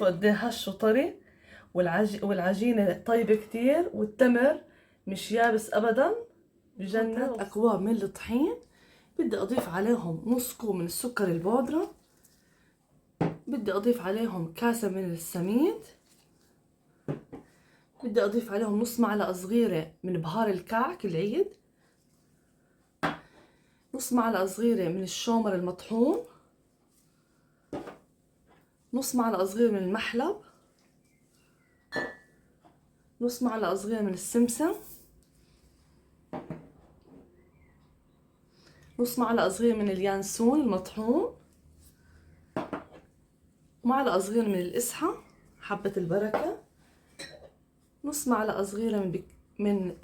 شوفوا قد ايه هش وطري، والعجينة طيبة كتير، والتمر مش يابس ابدا، بجنن. 3 اكواب من الطحين، بدي اضيف عليهم نص كوب من السكر البودرة، بدي اضيف عليهم كاسة من السميد، بدي اضيف عليهم نص معلقة صغيرة من بهار الكعك العيد، نص معلقة صغيرة من الشومر المطحون، نص معلقة صغيرة من المحلب، نص معلقة صغيرة من السمسم، نص معلقة صغيرة من اليانسون المطحون، معلقة صغيرة من القسحة حبة البركة، نص معلقة صغيرة من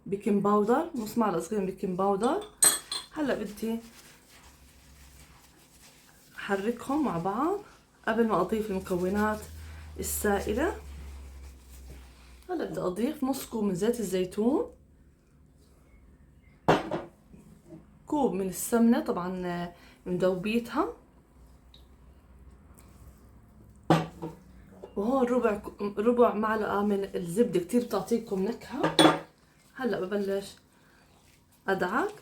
بيكنج باودر، نص معلقة صغيرة من بيكنج باودر. هلا بدي احركهم مع بعض قبل ما اضيف المكونات السائلة. هلا بدي اضيف نص كوب من زيت الزيتون، كوب من السمنة طبعا مدوبيتها، وهون ربع معلقة من الزبدة، كتير بتعطيكم نكهة. هلا ببلش ادعك،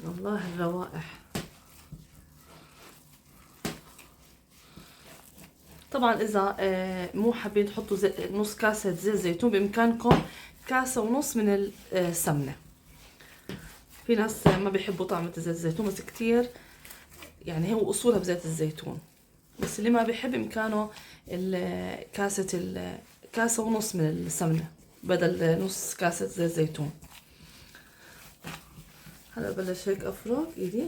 والله الروائح. طبعا اذا مو حابين تحطوا نص كاسة زيت زيتون، بامكانكم كاسة ونص من السمنة. في ناس ما بيحبوا طعمة زيت الزيتون، بس كتير يعني هو اصولها بزيت الزيتون، بس اللي ما بيحب بامكانه كاسة ونص من السمنة بدل نص كاسة زيت زيتون. هلا بلش هيك افرك ايدي،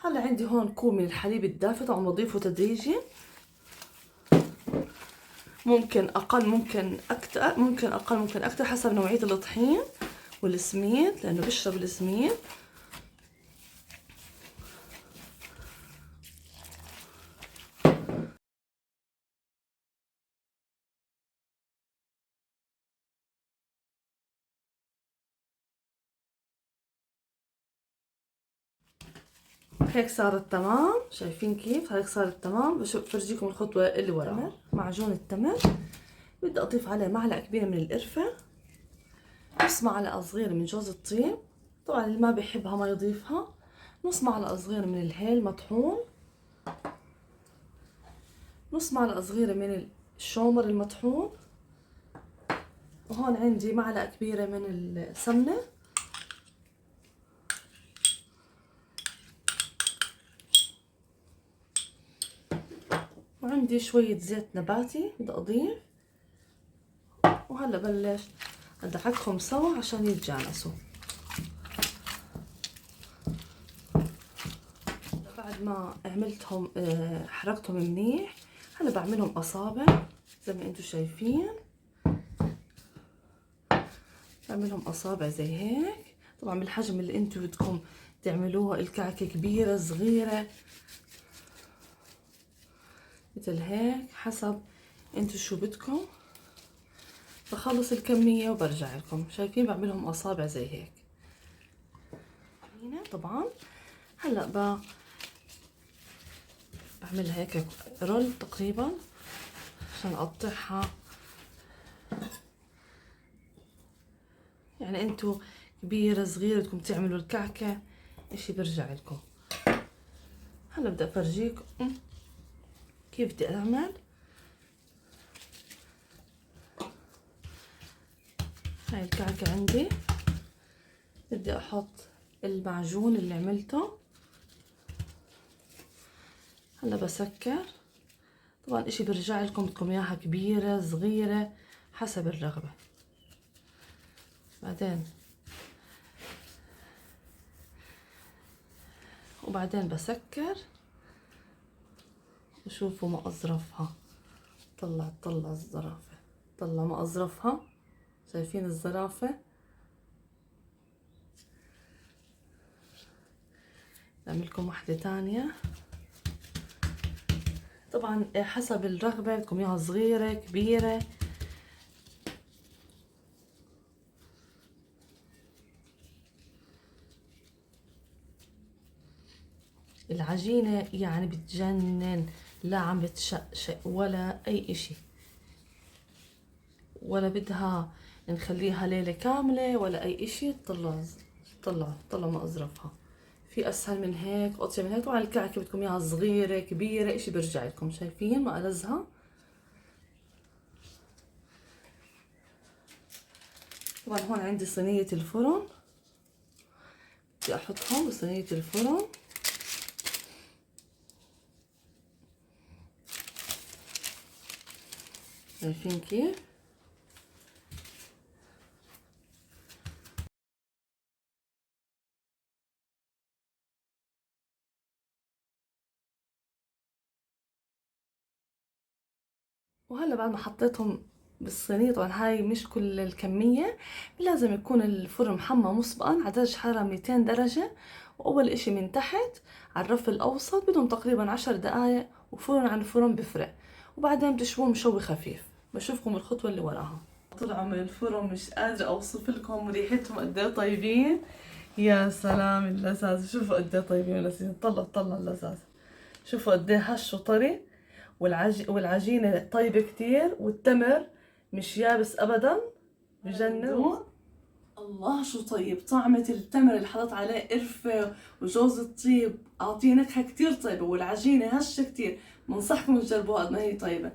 هلا عندي هون كوب من الحليب الدافئ، طبعا بضيفه تدريجي، ممكن اقل ممكن اكتر، ممكن اقل ممكن اكتر حسب نوعية الطحين والسميد، لانه بيشرب السميد. هيك صارت تمام، شايفين كيف هيك صارت تمام. بفرجيكم الخطوة اللي وراها. معجون التمر بدي اضيف عليه معلقة كبيرة من القرفة، نص معلقة صغيرة من جوز الطيب، طبعا اللي ما بيحبها ما يضيفها، نص معلقة صغيرة من الهيل مطحون، نص معلقة صغيرة من الشومر المطحون، وهون عندي معلقة كبيرة من السمنة، وعندي شوية زيت نباتي بدي أضيف. وهلا بلش أدعكهم سوا عشان يتجانسوا. بعد ما عملتهم حركتهم منيح، هلا بعملهم أصابع زي ما انتم شايفين، بعملهم أصابع زي هيك، طبعا بالحجم اللي انتم بدكم تعملوها، الكعكة كبيرة صغيرة مثل هيك حسب انتو شو بدكم. بخلص الكمية وبرجع لكم. شايفين بعملهم اصابع زي هيك. طبعا هلا بعملها هيك رول تقريبا عشان اقطعها. يعني انتو كبيرة صغيرة بدكم تعملوا الكعكة اشي برجع لكم. هلا بدي افرجيكم كيف بدي اعمل. هاي الكعكة عندي، بدي احط المعجون اللي عملته. هلا بسكر، طبعا اشي برجع لكم بدكم اياها كبيرة صغيرة حسب الرغبة. وبعدين بسكر وشوفوا مأظرفها، طلع الزرافة، طلع مأظرفها. شايفين الزرافة؟ نعمل لكم واحدة تانية. طبعا حسب الرغبة بدكم اياها صغيرة كبيرة، العجينة يعني بتجنن، لا عم بتشقشق ولا أي إشي، ولا بدها نخليها ليلة كاملة ولا أي إشي. طلع ما أظرفها. في أسهل من هيك، أطيب من هيك. طبعا الكعكة بدكم إياها صغيرة كبيرة إشي برجع لكم. شايفين ما ألزها؟ طبعا هون عندي صينية الفرن، بدي أحطهم بصينية الفرن. شايفين كيف؟ وهلا بعد ما حطيتهم بالصينية، طبعا هاي مش كل الكمية، لازم يكون الفرن محمى مسبقا على درجة حرارة 200 درجة. وأول إشي من تحت على الرف الأوسط بدهم تقريبا 10 دقايق، وفرن عن فرن بفرق، وبعدين بتشووه مشوي خفيف. بشوفكم الخطوة اللي وراها. طلعوا من الفرن مش قادرة أوصف لكم ريحتهم قد إيه طيبين. يا سلام اللذاذة، شوفوا قد إيه طيبين ولذيذين. طلع اللذاذة، شوفوا قد إيه هش وطري، والعجينة طيبة كتير، والتمر مش يابس أبدا، بجنن. الله شو طيب، طعمة التمر اللي حطت عليه قرفة وجوز الطيب أعطيه نكهة كتير طيبة، والعجينة هشة كتير. بنصحكم تجربوها قد ما هي طيبة.